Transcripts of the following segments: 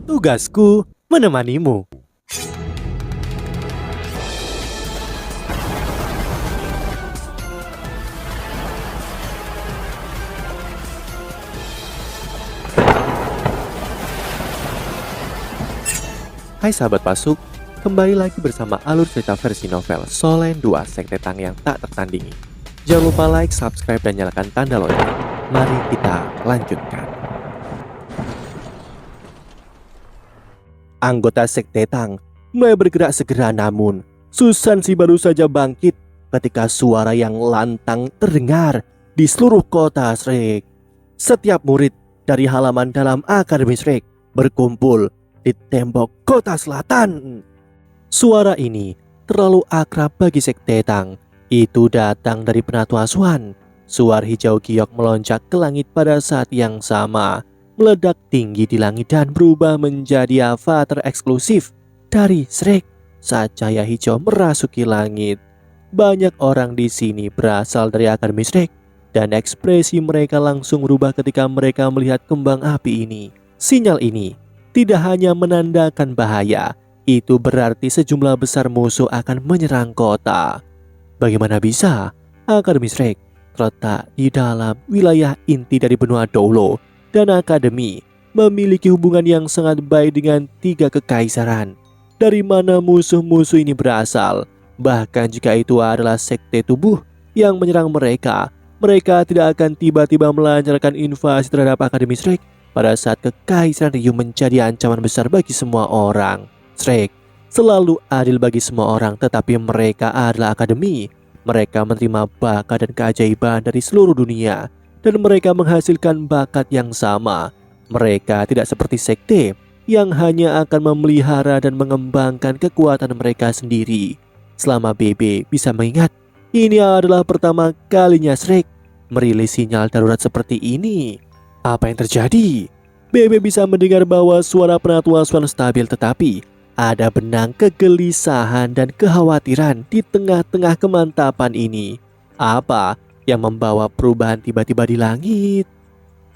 Tugasku menemanimu. Hai sahabat Pasuk, kembali lagi bersama alur cerita versi novel Solen 2 Sekte Tang yang tak tertandingi. Jangan lupa like, subscribe, dan nyalakan tanda lonceng. Mari kita lanjutkan. Anggota Sekte Tang mulai bergerak segera, namun Susan si baru saja bangkit ketika suara yang lantang terdengar di seluruh kota Shrek. Setiap murid dari halaman dalam Akademi Shrek berkumpul di tembok kota selatan. Suara ini terlalu akrab bagi Sekte Tang. Itu datang dari Penatua Swan. Suara hijau giok melonjak ke langit pada saat yang sama, meledak tinggi di langit dan berubah menjadi avatar eksklusif dari Shrek saat cahaya hijau merasuki langit. Banyak orang di sini berasal dari Akademi Shrek, dan ekspresi mereka langsung berubah ketika mereka melihat kembang api ini. Sinyal ini tidak hanya menandakan bahaya, itu berarti sejumlah besar musuh akan menyerang kota. Bagaimana bisa Akademi Shrek terletak di dalam wilayah inti dari benua Doulo, dan Akademi memiliki hubungan yang sangat baik dengan 3 kekaisaran. Dari mana musuh-musuh ini berasal? Bahkan jika itu adalah sekte tubuh yang menyerang mereka, mereka tidak akan tiba-tiba melancarkan invasi terhadap Akademi Shrek pada saat kekaisaran Ryu menjadi ancaman besar bagi semua orang. Shrek selalu adil bagi semua orang, tetapi mereka adalah Akademi. Mereka menerima bakat dan keajaiban dari seluruh dunia, dan mereka menghasilkan bakat yang sama. Mereka tidak seperti sekte yang hanya akan memelihara dan mengembangkan kekuatan mereka sendiri. Selama BB bisa mengingat, ini adalah pertama kalinya Shrek merilis sinyal darurat seperti ini. Apa yang terjadi? BB bisa mendengar bahwa suara Penatua Swan stabil, tetapi ada benang kegelisahan dan kekhawatiran di tengah-tengah kemantapan ini. Apa yang membawa perubahan tiba-tiba di langit?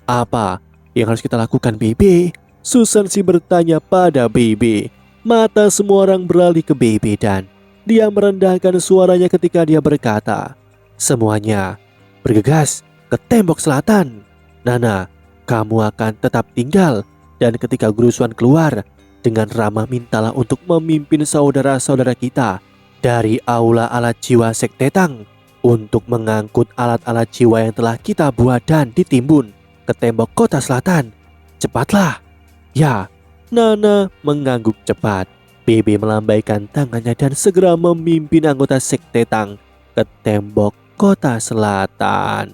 Apa yang harus kita lakukan, BB? Susan si bertanya pada BB. Mata semua orang beralih ke BB dan dia merendahkan suaranya ketika dia berkata, "Semuanya bergegas ke tembok selatan. Nana, kamu akan tetap tinggal, dan ketika Guru Swan keluar, dengan ramah mintalah untuk memimpin saudara-saudara kita dari aula alat jiwa Sekte Tang untuk mengangkut alat-alat jiwa yang telah kita buat dan ditimbun ke tembok kota selatan. Cepatlah." Ya, Nana mengangguk cepat. BB melambaikan tangannya dan segera memimpin anggota Sekte Tang ke tembok kota selatan.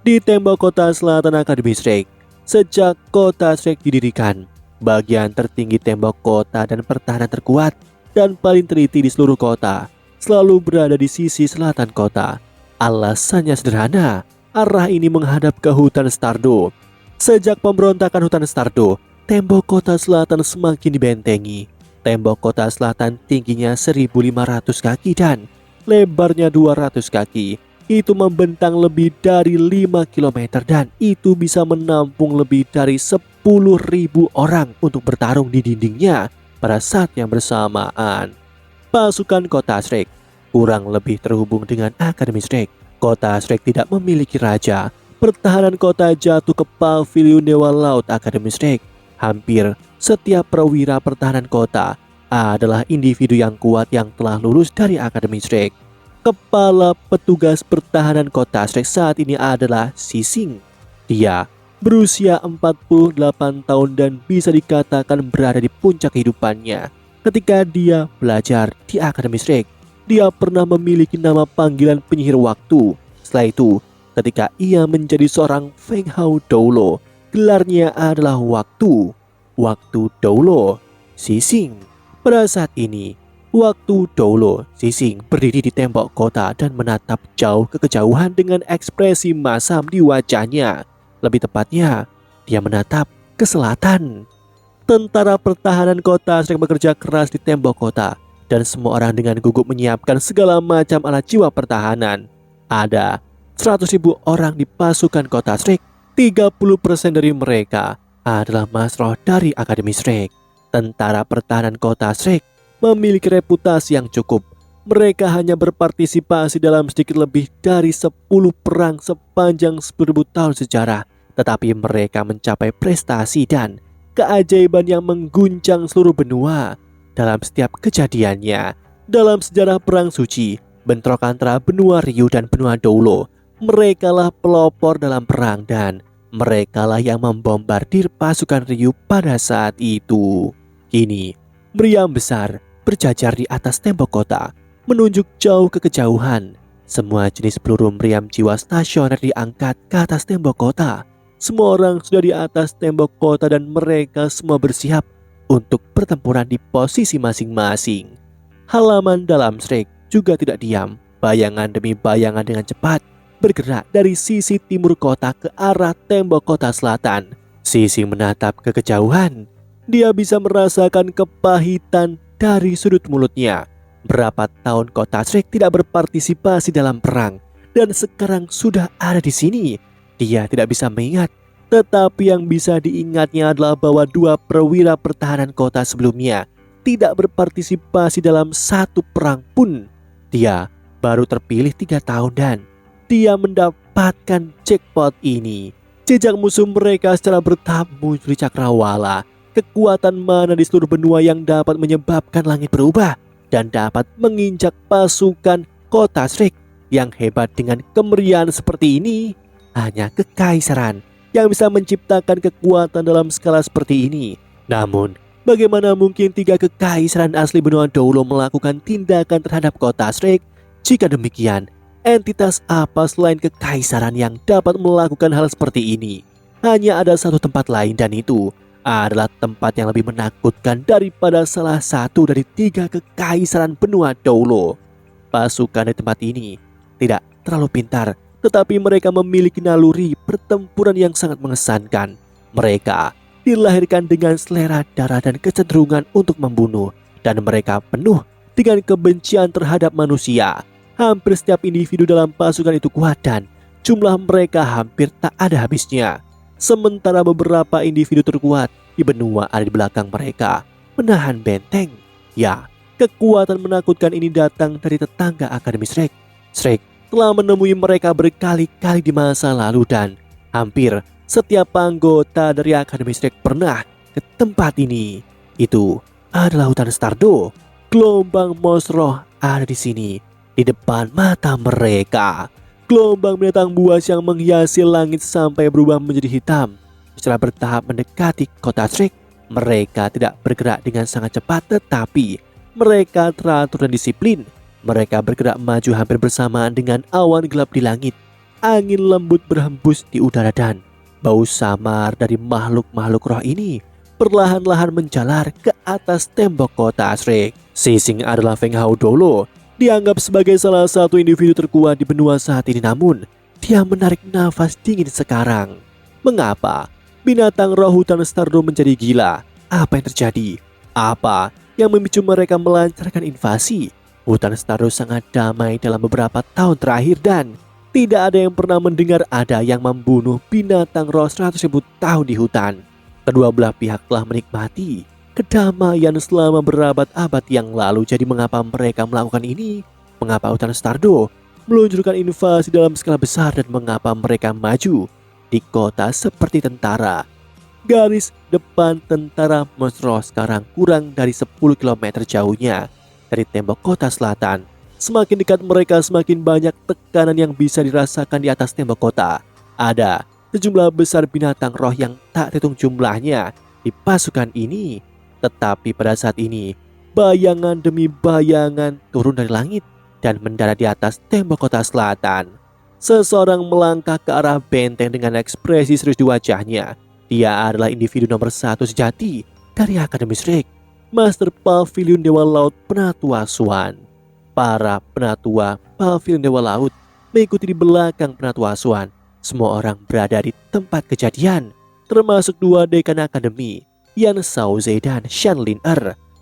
Di tembok kota selatan Akademi Shrek, sejak kota Shrek didirikan, bagian tertinggi tembok kota dan pertahanan terkuat dan paling teliti di seluruh kota selalu berada di sisi selatan kota. Alasannya sederhana, arah ini menghadap ke hutan Stardo. Sejak pemberontakan hutan Stardo, tembok kota selatan semakin dibentengi. Tembok kota selatan tingginya 1.500 kaki dan lebarnya 200 kaki. Itu membentang lebih dari 5 km dan itu bisa menampung lebih dari 10.000 orang untuk bertarung di dindingnya pada saat yang bersamaan. Pasukan kota Shrek kurang lebih terhubung dengan Akademi Shrek. Kota Shrek tidak memiliki raja. Pertahanan kota jatuh ke Paviliun Dewa Laut Akademi Shrek. Hampir setiap perwira pertahanan kota adalah individu yang kuat yang telah lulus dari Akademi Shrek. Kepala petugas pertahanan kota Shrek saat ini adalah Sising. Dia berusia 48 tahun dan bisa dikatakan berada di puncak kehidupannya. Ketika dia belajar di Akademi Shrek, dia pernah memiliki nama panggilan penyihir waktu. Setelah itu, ketika ia menjadi seorang Feng Hao Doulo, gelarnya adalah Waktu. Waktu Doulo Sising. Pada saat ini, Waktu Doulo Sising berdiri di tembok kota dan menatap jauh ke kejauhan dengan ekspresi masam di wajahnya. Lebih tepatnya, dia menatap ke selatan. Tentara pertahanan kota sedang bekerja keras di tembok kota, dan semua orang dengan gugup menyiapkan segala macam alat jiwa pertahanan. Ada 100.000 orang di pasukan kota Shrek. 30% dari mereka adalah Mas Roh dari Akademi Shrek. Tentara pertahanan kota Shrek memiliki reputasi yang cukup. Mereka hanya berpartisipasi dalam sedikit lebih dari 10 perang sepanjang 10.000 tahun sejarah, tetapi mereka mencapai prestasi dan keajaiban yang mengguncang seluruh benua. Dalam setiap kejadiannya, dalam sejarah perang suci, bentrok antara benua Ryu dan benua Doulo, merekalah pelopor dalam perang dan merekalah yang membombardir pasukan Ryu pada saat itu. Kini, meriam besar berjajar di atas tembok kota, menunjuk jauh ke kejauhan. Semua jenis peluru meriam jiwa stasioner diangkat ke atas tembok kota. Semua orang sudah di atas tembok kota dan mereka semua bersiap untuk pertempuran di posisi masing-masing. Halaman dalam Shrek juga tidak diam. Bayangan demi bayangan dengan cepat bergerak dari sisi timur kota ke arah tembok kota selatan. Sising menatap ke kejauhan. Dia bisa merasakan kepahitan dari sudut mulutnya. Berapa tahun kota Shrek tidak berpartisipasi dalam perang, dan sekarang sudah ada di sini. Dia tidak bisa mengingat, tetapi yang bisa diingatnya adalah bahwa 2 perwira pertahanan kota sebelumnya tidak berpartisipasi dalam satu perang pun. Dia baru terpilih 3 tahun dan dia mendapatkan jackpot ini. Jejak musuh mereka secara bertahap muncul di cakrawala. Kekuatan mana di seluruh benua yang dapat menyebabkan langit berubah dan dapat menginjak pasukan kota Shrek yang hebat dengan kemeriahan seperti ini? Hanya kekaisaran yang bisa menciptakan kekuatan dalam skala seperti ini. Namun, bagaimana mungkin 3 kekaisaran asli benua Doulo melakukan tindakan terhadap kota Shrek? Jika demikian, entitas apa selain kekaisaran yang dapat melakukan hal seperti ini? Hanya ada satu tempat lain, dan itu adalah tempat yang lebih menakutkan daripada salah satu dari 3 kekaisaran benua Doulo. Pasukan di tempat ini tidak terlalu pintar, tetapi mereka memiliki naluri pertempuran yang sangat mengesankan. Mereka dilahirkan dengan selera darah dan kecenderungan untuk membunuh, dan mereka penuh dengan kebencian terhadap manusia. Hampir setiap individu dalam pasukan itu kuat dan jumlah mereka hampir tak ada habisnya. Sementara beberapa individu terkuat di benua ada di belakang mereka, menahan benteng. Ya, kekuatan menakutkan ini datang dari tetangga Akademi Shrek. Shrek telah menemui mereka berkali-kali di masa lalu dan hampir setiap anggota dari Akademi Shrek pernah ke tempat ini. Itu adalah hutan Stardo. Gelombang monster ada di sini, di depan mata mereka. Gelombang binatang buas yang menghiasi langit sampai berubah menjadi hitam. Setelah bertahap mendekati kota Shrek, mereka tidak bergerak dengan sangat cepat, tetapi mereka teratur dan disiplin. Mereka bergerak maju hampir bersamaan dengan awan gelap di langit. Angin lembut berhembus di udara dan bau samar dari makhluk-makhluk roh ini perlahan-lahan menjalar ke atas tembok kota Shrek. Sising adalah Feng Hao Doulo, dianggap sebagai salah satu individu terkuat di benua saat ini, namun dia menarik nafas dingin sekarang. Mengapa binatang roh hutan Stardo menjadi gila? Apa yang terjadi? Apa yang memicu mereka melancarkan invasi? Hutan Stardo sangat damai dalam beberapa tahun terakhir dan tidak ada yang pernah mendengar ada yang membunuh binatang roh 100.000 tahun di hutan. Kedua belah pihak telah menikmati kedamaian selama berabad-abad yang lalu. Jadi mengapa mereka melakukan ini? Mengapa hutan Stardo meluncurkan invasi dalam skala besar dan mengapa mereka maju di kota seperti tentara? Garis depan tentara monster sekarang kurang dari 10 km jauhnya dari tembok kota selatan. Semakin dekat mereka, semakin banyak tekanan yang bisa dirasakan di atas tembok kota. Ada sejumlah besar binatang roh yang tak terhitung jumlahnya di pasukan ini. Tetapi pada saat ini, bayangan demi bayangan turun dari langit dan mendarat di atas tembok kota selatan. Seseorang melangkah ke arah benteng dengan ekspresi serius di wajahnya. Dia adalah individu nomor 1 sejati dari Akademi Shrek, Master Pavilion Dewa Laut Penatua Swan. Para penatua Pavilion Dewa Laut mengikuti di belakang Penatua Swan. Semua orang berada di tempat kejadian, termasuk 2 dekan akademi, Yan Shaoze dan Shanlin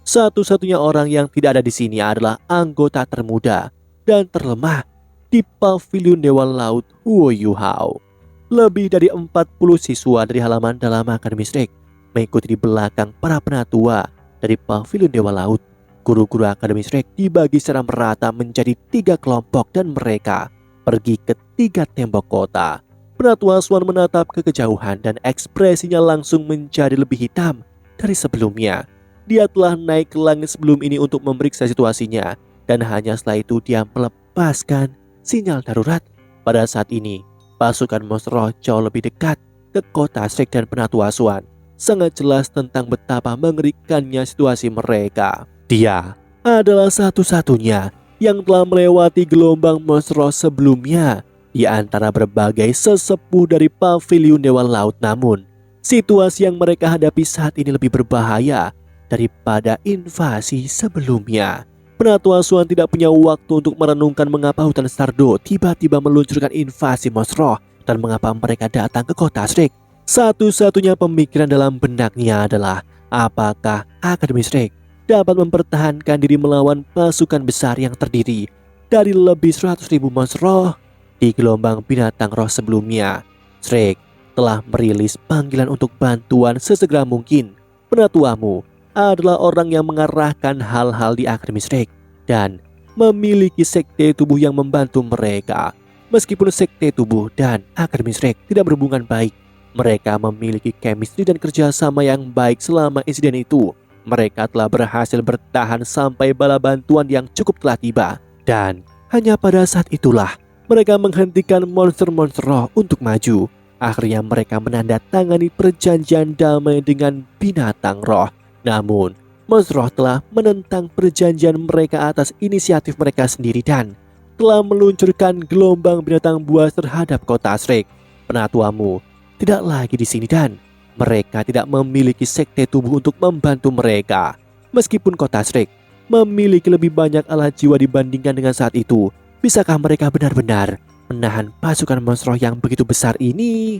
Satu-satunya orang yang tidak ada di sini adalah anggota termuda dan terlemah di Pavilion Dewa Laut, Huo Yuhao. Lebih dari 40 siswa dari halaman dalam Akademi Shrek mengikuti di belakang para penatua Dari pavilion Dewa Laut, guru-guru Akademi Shrek dibagi secara merata menjadi 3 kelompok dan mereka pergi ke 3 tembok kota. Penatua Swan menatap ke kejauhan dan ekspresinya langsung menjadi lebih hitam dari sebelumnya. Dia telah naik ke langit sebelum ini untuk memeriksa situasinya dan hanya setelah itu dia melepaskan sinyal darurat. Pada saat ini, pasukan monster roh jauh lebih dekat ke kota Shrek dan Penatua Swan. Sangat jelas tentang betapa mengerikannya situasi mereka. Dia adalah satu-satunya yang telah melewati gelombang monster roh sebelumnya di antara berbagai sesepuh dari pavilion Dewa Laut. Namun, situasi yang mereka hadapi saat ini lebih berbahaya daripada invasi sebelumnya. Penatua Swan tidak punya waktu untuk merenungkan mengapa hutan Stardo tiba-tiba meluncurkan invasi monster roh dan mengapa mereka datang ke kota Shrek. Satu-satunya pemikiran dalam benaknya adalah apakah Akademi Shrek dapat mempertahankan diri melawan pasukan besar yang terdiri dari lebih 100.000 monster roh. Di gelombang binatang roh sebelumnya, Shrek telah merilis panggilan untuk bantuan sesegera mungkin. Penatuamu adalah orang yang mengarahkan hal-hal di Akademi Shrek dan memiliki sekte tubuh yang membantu mereka. Meskipun sekte tubuh dan Akademi Shrek tidak berhubungan baik, mereka memiliki chemistry dan kerjasama yang baik selama insiden itu. Mereka telah berhasil bertahan sampai bala bantuan yang cukup telah tiba. Dan hanya pada saat itulah mereka menghentikan monster-monster roh untuk maju. Akhirnya mereka menandatangani perjanjian damai dengan binatang roh. Namun, monster roh telah menentang perjanjian mereka atas inisiatif mereka sendiri dan telah meluncurkan gelombang binatang buas terhadap kota Shrek. Penatuamu tidak lagi di sini dan mereka tidak memiliki sekte tubuh untuk membantu mereka. Meskipun kota Shrek memiliki lebih banyak alat jiwa dibandingkan dengan saat itu, bisakah mereka benar-benar menahan pasukan monster roh yang begitu besar ini?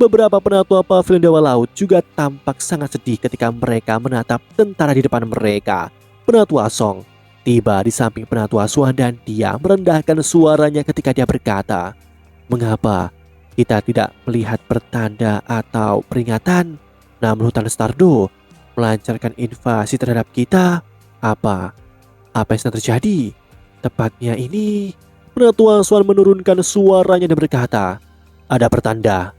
Beberapa penatua pavilion Dewa Laut juga tampak sangat sedih ketika mereka menatap tentara di depan mereka. Penatua Song tiba di samping Penatua Swan dan dia merendahkan suaranya ketika dia berkata, "Mengapa kita tidak melihat pertanda atau peringatan? Namun hutan Stardo melancarkan invasi terhadap kita. Apa yang sedang terjadi? Tepatnya ini." Penatua Swan menurunkan suaranya dan berkata, "Ada pertanda.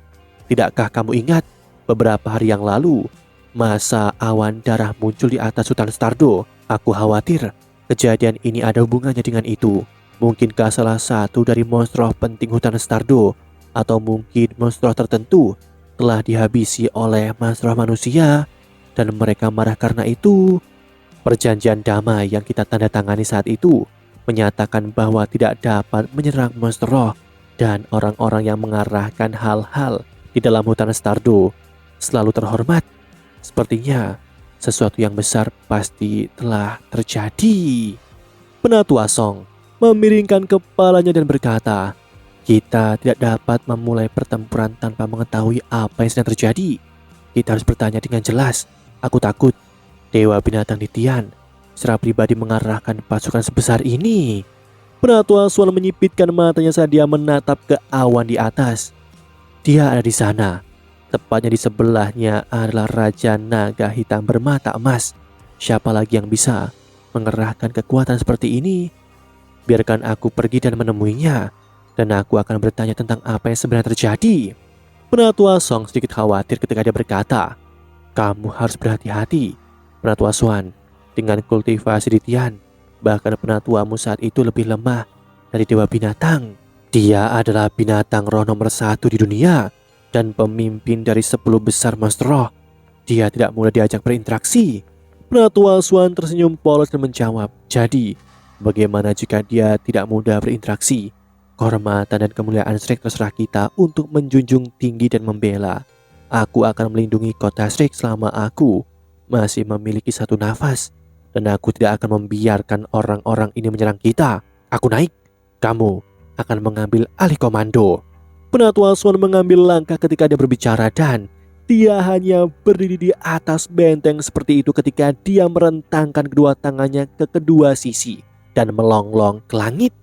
Tidakkah kamu ingat beberapa hari yang lalu masa awan darah muncul di atas hutan Stardo? Aku khawatir kejadian ini ada hubungannya dengan itu. Mungkinkah salah satu dari monster roh penting hutan Stardo atau mungkin monster roh tertentu telah dihabisi oleh monster roh manusia dan mereka marah karena itu?" Perjanjian damai yang kita tanda tangani saat itu menyatakan bahwa tidak dapat menyerang monster roh dan orang-orang yang mengarahkan hal-hal di dalam hutan Stardo selalu terhormat. Sepertinya sesuatu yang besar pasti telah terjadi. Penatua Song memiringkan kepalanya dan berkata, "Kita tidak dapat memulai pertempuran tanpa mengetahui apa yang sedang terjadi. Kita harus bertanya dengan jelas. Aku takut Dewa Binatang Nitian secara pribadi mengarahkan pasukan sebesar ini." Penatua Swan menyipitkan matanya saat dia menatap ke awan di atas. Dia ada di sana. Tepatnya di sebelahnya adalah Raja Naga Hitam bermata emas. Siapa lagi yang bisa mengerahkan kekuatan seperti ini? Biarkan aku pergi dan menemuinya, dan aku akan bertanya tentang apa yang sebenarnya terjadi. Penatua Song sedikit khawatir ketika dia berkata, "Kamu harus berhati-hati, Penatua Swan, dengan kultivasi di Tian. Bahkan penatuamu saat itu lebih lemah dari Dewa Binatang. Dia adalah binatang roh nomor 1 di dunia dan pemimpin dari 10 besar monster roh. Dia tidak mudah diajak berinteraksi." Penatua Swan tersenyum polos dan menjawab, "Jadi, bagaimana jika dia tidak mudah berinteraksi? Kehormatan dan kemuliaan Shrek terserah kita untuk menjunjung tinggi dan membela. Aku akan melindungi kota Shrek selama aku masih memiliki satu nafas, dan aku tidak akan membiarkan orang-orang ini menyerang kita. Aku naik, kamu akan mengambil alih komando." Penatua Swan mengambil langkah ketika dia berbicara dan dia hanya berdiri di atas benteng seperti itu ketika dia merentangkan kedua tangannya ke kedua sisi dan melonglong ke langit.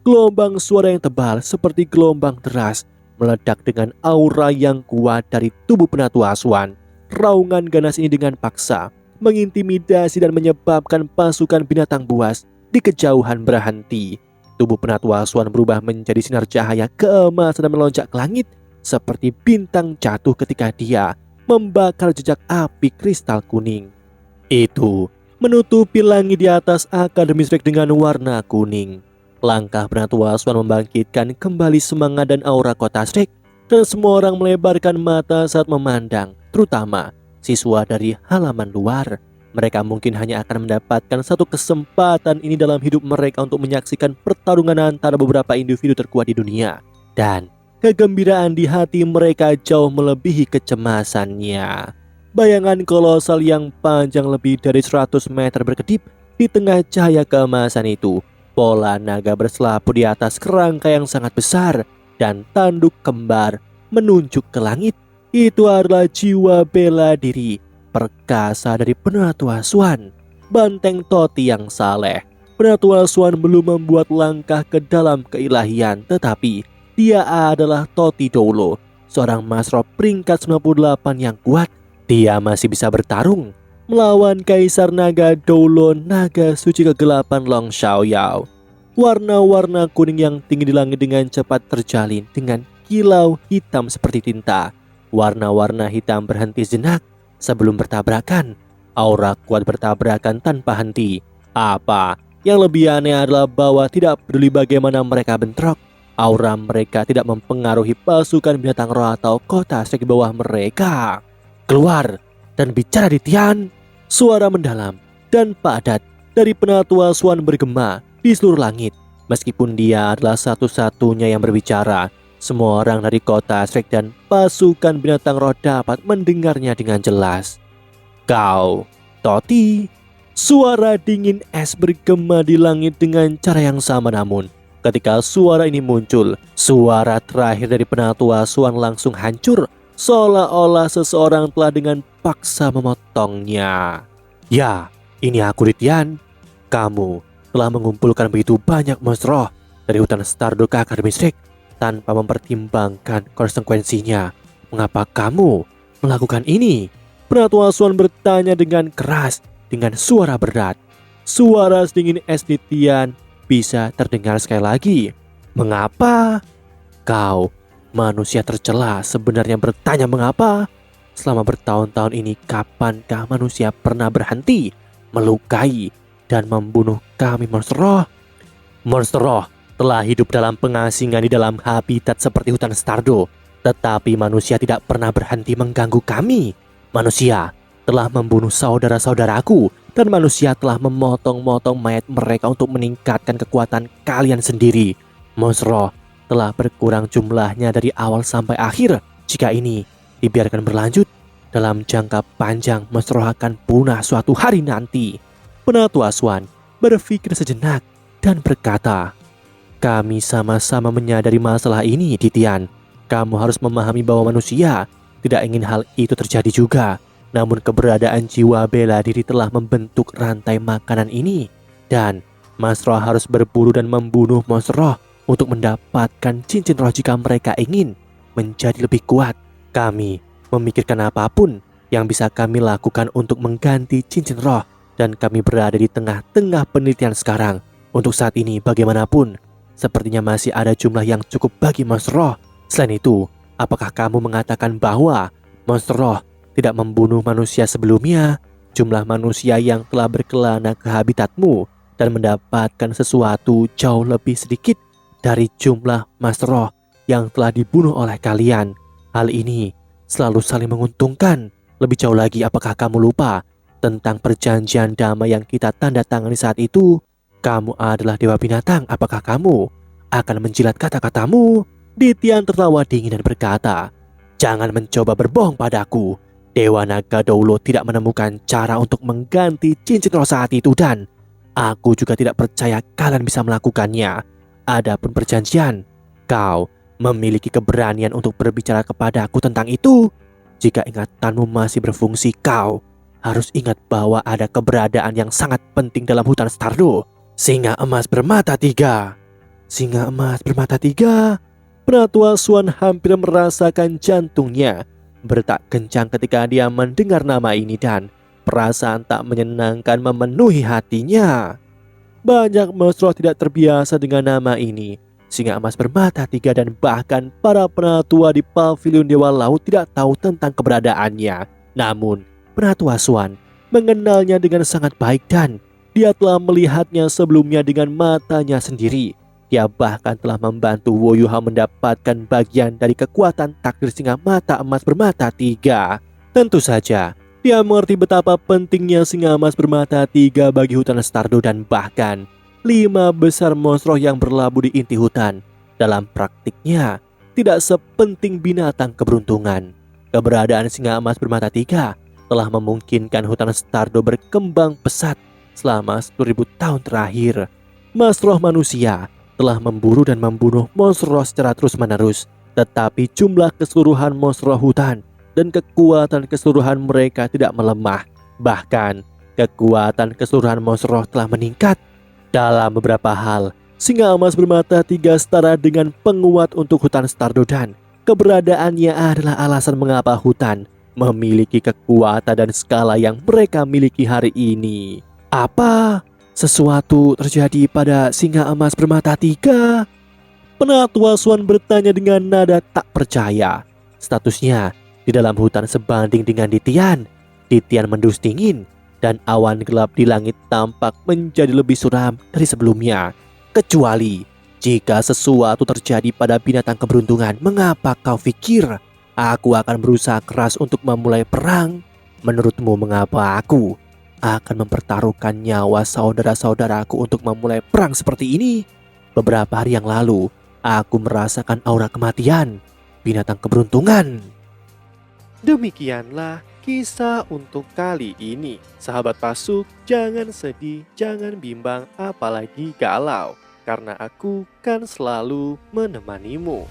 Gelombang suara yang tebal seperti gelombang deras meledak dengan aura yang kuat dari tubuh Penatua Swan. Raungan ganas ini dengan paksa mengintimidasi dan menyebabkan pasukan binatang buas di kejauhan berhenti. Tubuh Penatua Swan berubah menjadi sinar cahaya keemasan dan melonjak ke langit seperti bintang jatuh ketika dia membakar jejak api kristal kuning. Itu menutupi langit di atas Akademi Shrek dengan warna kuning. Langkah Penatua Swan membangkitkan kembali semangat dan aura kota Shrek, dan semua orang melebarkan mata saat memandang, terutama siswa dari halaman luar. Mereka mungkin hanya akan mendapatkan satu kesempatan ini dalam hidup mereka untuk menyaksikan pertarungan antara beberapa individu terkuat di dunia. Dan kegembiraan di hati mereka jauh melebihi kecemasannya. Bayangan kolosal yang panjang lebih dari 100 meter berkedip di tengah cahaya keemasan itu. Pola naga berselaput di atas kerangka yang sangat besar dan tanduk kembar menunjuk ke langit. Itu adalah jiwa bela diri perkasa dari Penatua Swan, Banteng Toti yang saleh. Penatua Swan belum membuat langkah ke dalam keilahian, tetapi dia adalah Toti Doulo, seorang Masroh peringkat 98 yang kuat. Dia masih bisa bertarung melawan Kaisar Naga Doulo, naga suci kegelapan Long Xiaoyao. Warna-warna kuning yang tinggi di langit dengan cepat terjalin dengan kilau hitam seperti tinta. Warna-warna hitam berhenti sejenak sebelum bertabrakan. Aura kuat bertabrakan tanpa henti. Apa yang lebih aneh adalah bahwa tidak peduli bagaimana mereka bentrok, aura mereka tidak mempengaruhi pasukan binatang roh atau kota Shrek di bawah mereka. Keluar dan bicara di Tian. Suara mendalam dan padat dari Penatua Swan bergema di seluruh langit. Meskipun dia adalah satu-satunya yang berbicara, semua orang dari kota Shrek dan pasukan binatang roh dapat mendengarnya dengan jelas. Kau, Toti. Suara dingin es bergema di langit dengan cara yang sama, namun ketika suara ini muncul, suara terakhir dari Penatua Swan langsung hancur, seolah-olah seseorang telah dengan paksa memotongnya. Ya, ini aku Ritian. Kamu telah mengumpulkan begitu banyak monster roh dari hutan Stardo ke Akademi Shrek tanpa mempertimbangkan konsekuensinya. Mengapa kamu melakukan ini? Penatua Swan bertanya dengan keras, dengan suara berat. Suara sedingin es Ritian bisa terdengar sekali lagi. Mengapa? Kau manusia tercela sebenarnya bertanya mengapa? Selama bertahun-tahun ini kapankah manusia pernah berhenti melukai dan membunuh kami monster roh? Monster roh telah hidup dalam pengasingan di dalam habitat seperti hutan Stardo, tetapi manusia tidak pernah berhenti mengganggu kami. Manusia telah membunuh saudara-saudaraku dan manusia telah memotong-motong mayat mereka untuk meningkatkan kekuatan kalian sendiri. Monster roh telah berkurang jumlahnya dari awal sampai akhir. Jika ini dibiarkan berlanjut, dalam jangka panjang monster roh akan punah suatu hari nanti. Penatua Swan berpikir sejenak dan berkata, kami sama-sama menyadari masalah ini, Titian. Kamu harus memahami bahwa manusia tidak ingin hal itu terjadi juga. Namun keberadaan jiwa bela diri telah membentuk rantai makanan ini. Dan monster roh harus berburu dan membunuh monster roh untuk mendapatkan cincin roh jika mereka ingin menjadi lebih kuat. Kami memikirkan apapun yang bisa kami lakukan untuk mengganti cincin roh, dan kami berada di tengah-tengah penelitian sekarang. Untuk saat ini bagaimanapun, sepertinya masih ada jumlah yang cukup bagi monster roh. Selain itu, apakah kamu mengatakan bahwa monster roh tidak membunuh manusia sebelumnya? Jumlah manusia yang telah berkelana ke habitatmu dan mendapatkan sesuatu jauh lebih sedikit dari jumlah monster roh yang telah dibunuh oleh kalian. Hal ini selalu saling menguntungkan. Lebih jauh lagi, apakah kamu lupa tentang perjanjian damai yang kita tanda tangani saat itu? Kamu adalah dewa binatang. Apakah kamu akan menjilat kata-katamu? Ditian tertawa dingin dan berkata, jangan mencoba berbohong padaku. Dewa Naga Doulo tidak menemukan cara untuk mengganti cincin roh saat itu, dan aku juga tidak percaya kalian bisa melakukannya. Adapun perjanjian, kau memiliki keberanian untuk berbicara kepadaku tentang itu? Jika ingatanmu masih berfungsi, kau harus ingat bahwa ada keberadaan yang sangat penting dalam hutan Stardo. Singa emas bermata tiga. Singa emas bermata tiga. Penatua Swan hampir merasakan jantungnya berdetak kencang ketika dia mendengar nama ini, dan perasaan tak menyenangkan memenuhi hatinya. Banyak monstro tidak terbiasa dengan nama ini. Singa emas bermata tiga dan bahkan para penatua di pavilion Dewa Laut tidak tahu tentang keberadaannya. Namun, penatua Swan mengenalnya dengan sangat baik dan dia telah melihatnya sebelumnya dengan matanya sendiri. Dia bahkan telah membantu Woyuha mendapatkan bagian dari kekuatan takdir singa mata emas bermata tiga. Tentu saja, dia mengerti betapa pentingnya singa emas bermata tiga bagi hutan Stardo dan bahkan 5 besar monstro yang berlabuh di inti hutan. Dalam praktiknya, tidak sepenting binatang keberuntungan. Keberadaan singa emas bermata tiga telah memungkinkan hutan Stardo berkembang pesat selama 10.000 tahun terakhir. Monstro manusia telah memburu dan membunuh monstro secara terus-menerus, tetapi jumlah keseluruhan monstro hutan dan kekuatan keseluruhan mereka tidak melemah. Bahkan, kekuatan keseluruhan monstro telah meningkat. Dalam beberapa hal, singa emas bermata tiga setara dengan penguat untuk hutan Stardo dan keberadaannya adalah alasan mengapa hutan memiliki kekuatan dan skala yang mereka miliki hari ini. Apa? Sesuatu terjadi pada singa emas bermata tiga? Penatua Swan bertanya dengan nada tak percaya. Statusnya di dalam hutan sebanding dengan Ditian. Ditian mendus dingin dan awan gelap di langit tampak menjadi lebih suram dari sebelumnya. Kecuali jika sesuatu terjadi pada binatang keberuntungan, mengapa kau pikir aku akan berusaha keras untuk memulai perang? Menurutmu mengapa aku akan mempertaruhkan nyawa saudara-saudaraku untuk memulai perang seperti ini? Beberapa hari yang lalu, aku merasakan aura kematian binatang keberuntungan. Demikianlah kisah untuk kali ini. Sahabat Pasuk, jangan sedih, jangan bimbang, apalagi galau, karena aku kan selalu menemanimu.